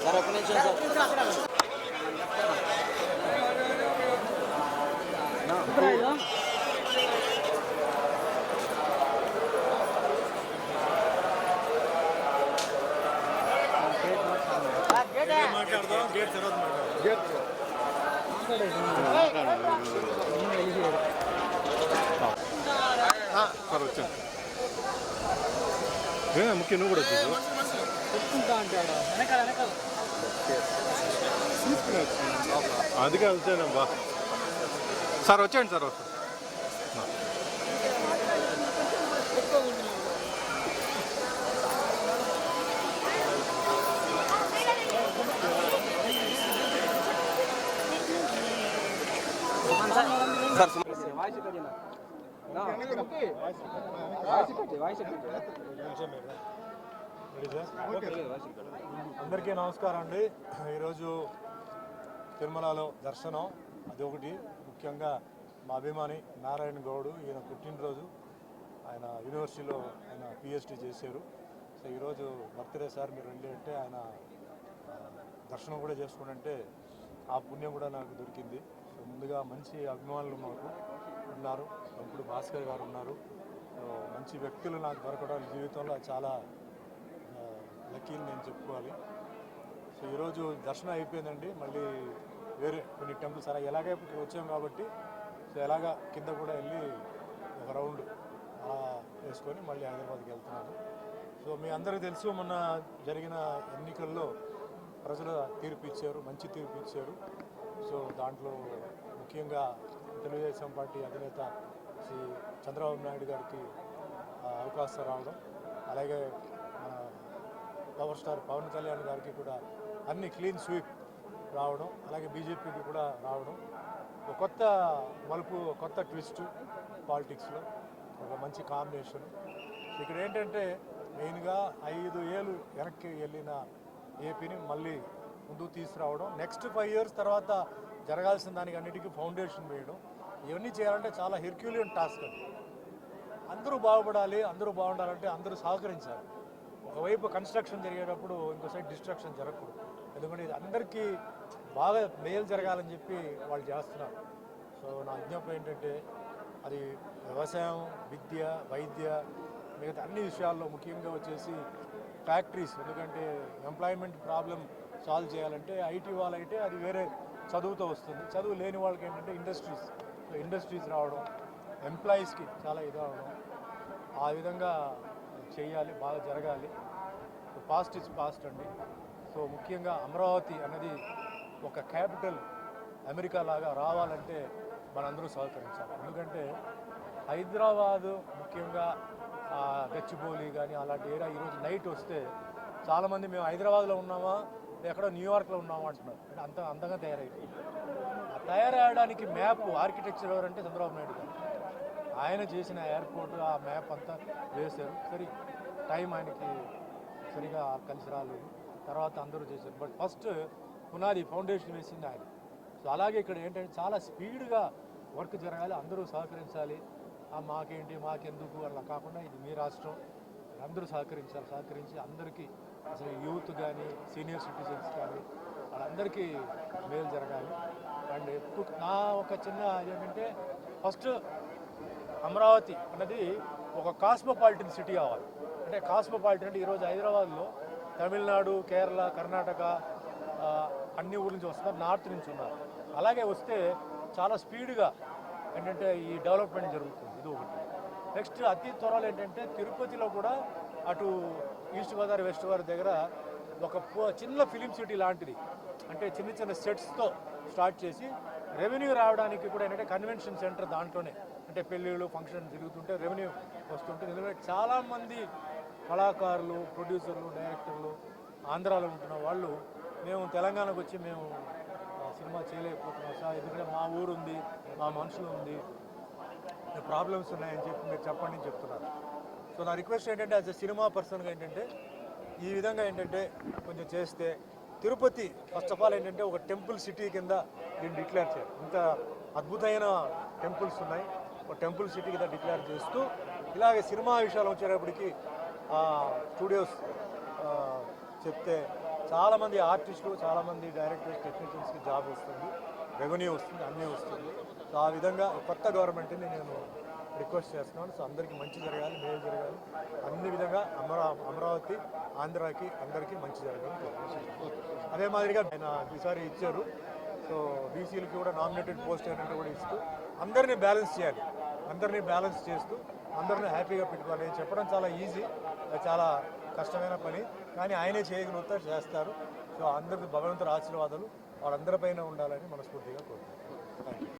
Sir ఒక నిమిషం sir. మాట్లాడదాం గేట్ తర్వాత సార్ వచ్చాను ముఖ్యం నువ్వు కూడా వచ్చేసి అందుకే వచ్చానమ్మా సార్ వచ్చేయండి సార్ వస్తాను అందరికీ నమస్కారం అండి. ఈరోజు తిరుమలలో దర్శనం అది ఒకటి. ముఖ్యంగా మా అభిమాని నారాయణ గౌడ్ ఈయన పుట్టినరోజు, ఆయన యూనివర్సిటీలో ఆయన పిహెచ్డి చేశారు. సో ఈరోజు బర్త్డే సార్ మీరు రండి అంటే ఆయన దర్శనం కూడా చేసుకుంటే ఆ పుణ్యం కూడా నాకు దొరికింది. సో ముందుగా మంచి అభిమానులు మాకు ఉన్నారు, ఇప్పుడు భాస్కర్ గారు ఉన్నారు. మంచి వ్యక్తులు నాకు దొరకడం జీవితంలో చాలా లక్కీని నేను చెప్పుకోవాలి. సో ఈరోజు దర్శనం అయిపోయిందండి. మళ్ళీ వేరే కొన్ని టెంపుల్స్ అలా ఎలాగే ఇప్పుడు వచ్చాం కాబట్టి సో ఎలాగా కింద కూడా వెళ్ళి ఒక రౌండ్ అలా వేసుకొని మళ్ళీ హైదరాబాద్కి వెళ్తున్నాను. సో మీ అందరికీ తెలుసు, మొన్న జరిగిన ఎన్నికల్లో ప్రజలు తీర్పు ఇచ్చారు, మంచి తీర్పు ఇచ్చారు. సో దాంట్లో ముఖ్యంగా తెలుగుదేశం పార్టీ అధినేత శ్రీ చంద్రబాబు నాయుడు గారికి అవకాశం రావడం, అలాగే మన పవర్ స్టార్ పవన్ కళ్యాణ్ గారికి కూడా అన్ని క్లీన్ స్వీప్ రావడం, అలాగే బీజేపీకి కూడా రావడం, ఒక కొత్త మలుపు, కొత్త ట్విస్ట్ పాలిటిక్స్లో, ఒక మంచి కాంబినేషన్. ఇక్కడ ఏంటంటే మెయిన్గా 5 ఏళ్ళు వెనక్కి వెళ్ళిన ఏపీని మళ్ళీ ముందుకు తీసుకురావడం, నెక్స్ట్ 5 ఇయర్స్ తర్వాత జరగాల్సిన దానికి అన్నిటికీ ఫౌండేషన్ వేయడం, ఇవన్నీ చేయాలంటే చాలా హెర్క్యూలియన్ టాస్క్ అండి. అందరూ బాగుపడాలి, అందరూ బాగుండాలంటే అందరూ సహకరించాలి. ఒకవైపు కన్స్ట్రక్షన్ జరిగేటప్పుడు ఇంకో సైడ్ డిస్ట్రక్షన్ జరగకూడదు. ఎందుకంటే ఇది అందరికీ బాగా మేలు జరగాలని చెప్పి వాళ్ళు చేస్తున్నారు. సో నా విజ్ఞాపన ఏంటంటే అది వ్యవసాయం, విద్య, వైద్య, మిగతా అన్ని విషయాల్లో ముఖ్యంగా వచ్చేసి ఫ్యాక్టరీస్. ఎందుకంటే ఎంప్లాయ్మెంట్ ప్రాబ్లం సాల్వ్ చేయాలంటే ఐటీ వాళ్ళైతే అది వేరే చదువుతో వస్తుంది, చదువు లేని వాళ్ళకి ఏంటంటే ఇండస్ట్రీస్ రావడం, ఎంప్లాయీస్కి చాలా ఇది అవడం, ఆ విధంగా చేయాలి, బాగా జరగాలి. పాస్ట్ ఇస్ పాస్ట్ అండి. సో ముఖ్యంగా అమరావతి అనేది ఒక క్యాపిటల్ అమెరికా లాగా రావాలంటే మనందరూ సహకరించాలి. ఎందుకంటే హైదరాబాదు ముఖ్యంగా గచ్చిబౌలి కానీ అలాంటి ఏరియా ఈరోజు నైట్ వస్తే చాలామంది మేము హైదరాబాద్లో ఉన్నామా ఎక్కడో న్యూయార్క్లో ఉన్నామా అంటున్నారు. అంటే అంత అందంగా తయారైపోయింది. ఆ తయారవడానికి మ్యాప్ ఆర్కిటెక్చర్ ఎవరంటే చంద్రబాబు నాయుడు గారు. ఆయన చేసిన ఎయిర్పోర్ట్ ఆ మ్యాప్ అంతా వేశారు. సరే టైం ఆయనకి సరిగా కలిసి రాలేదు, తర్వాత అందరూ చేశారు. బట్ ఫస్ట్ పునాది ఫౌండేషన్ వేసింది ఆయన. సో అలాగే ఇక్కడ ఏంటంటే చాలా స్పీడ్గా వర్క్ జరగాలి, అందరూ సహకరించాలి. మాకేంటి మాకెందుకు అలా కాకుండా ఇది మీ రాష్ట్రం, అందరూ సహకరించి అందరికీ అసలు యూత్ కానీ సీనియర్ సిటిజన్స్ కానీ వాళ్ళందరికీ మేలు జరగాలి. అండ్ ఎప్పుడు నా ఒక చిన్న ఏంటంటే ఫస్ట్ అమరావతి అన్నది ఒక కాస్మోపాలిటన్ సిటీ అవ్వాలి. అంటే కాస్మోపాలిటన్ అంటే ఈరోజు హైదరాబాద్లో తమిళనాడు, కేరళ, కర్ణాటక అన్ని ఊరి నుంచి వస్తున్నారు, నార్త్ నుంచి ఉన్నారు. అలాగే వస్తే చాలా స్పీడ్గా ఏంటంటే ఈ డెవలప్మెంట్ జరుగుతుంది. ఇది ఒకటి. నెక్స్ట్ అతి త్వరలో ఏంటంటే తిరుపతిలో కూడా అటు ఈస్ట్ గోదావరి వెస్ట్ గోదావరి దగ్గర ఒక చిన్న ఫిలిం సిటీ లాంటిది, అంటే చిన్న సెట్స్తో స్టార్ట్ చేసి రెవెన్యూ రావడానికి కూడా ఏంటంటే కన్వెన్షన్ సెంటర్ దాంట్లోనే, అంటే పెళ్ళిళ్ళు ఫంక్షన్ జరుగుతుంటే రెవెన్యూ వస్తుంటుంది. ఎందుకంటే చాలామంది కళాకారులు, ప్రొడ్యూసర్లు, డైరెక్టర్లు ఆంధ్రాలో ఉంటున్న వాళ్ళు మేము తెలంగాణకు వచ్చి మేము సినిమా చేయలేకపోతున్నాం సార్, ఎందుకంటే మా ఊరు ఉంది, మా మనుషులు ఉంది, ప్రాబ్లమ్స్ ఉన్నాయని చెప్పి మీరు చెప్పండి అని చెప్తున్నారు. సో నా రిక్వెస్ట్ ఏంటంటే యాజ్ ఎ సినిమా పర్సన్గా ఏంటంటే ఈ విధంగా ఏంటంటే కొంచెం చేస్తే తిరుపతి ఫస్ట్ ఆఫ్ ఆల్ ఏంటంటే ఒక టెంపుల్ సిటీ కింద దీన్ని డిక్లేర్ చేయాలి. ఇంత అద్భుతమైన టెంపుల్స్ ఉన్నాయి, ఒక టెంపుల్ సిటీ కింద డిక్లేర్ చేస్తూ ఇలాగే సినిమా విషయాలు వచ్చేటప్పటికి స్టూడియోస్ చెప్తే చాలామంది ఆర్టిస్టులు, చాలామంది డైరెక్టర్స్, టెక్నీషియన్స్కి జాబ్ వస్తుంది, రెవెన్యూ వస్తుంది, అన్నీ వస్తుంది. సో ఆ విధంగా కొత్త గవర్నమెంట్ని నేను రిక్వెస్ట్ చేస్తున్నాను. సో అందరికీ మంచి జరగాలి, మేలు జరగాలి, అన్ని విధంగా అమరావతి ఆంధ్రాకి అందరికీ మంచి జరగాలి. అదే మాదిరిగా ఆయన ఈసారి ఇచ్చారు. సో బీసీలకి కూడా నామినేటెడ్ పోస్ట్ ఏంటంటే కూడా ఇస్తూ అందరినీ బ్యాలెన్స్ చేయాలి, అందరినీ బ్యాలెన్స్ చేస్తూ అందరినీ హ్యాపీగా పెట్టుకోవాలి. చెప్పడం చాలా ఈజీ, చాలా కష్టమైన పని, కానీ ఆయనే చేయగలుగుతారు, చేస్తారు. సో అందరికీ భగవంతుడి ఆశీర్వాదాలు వాళ్ళందరిపైన ఉండాలని మనస్ఫూర్తిగా కోరుకుంటున్నాను. Thank you.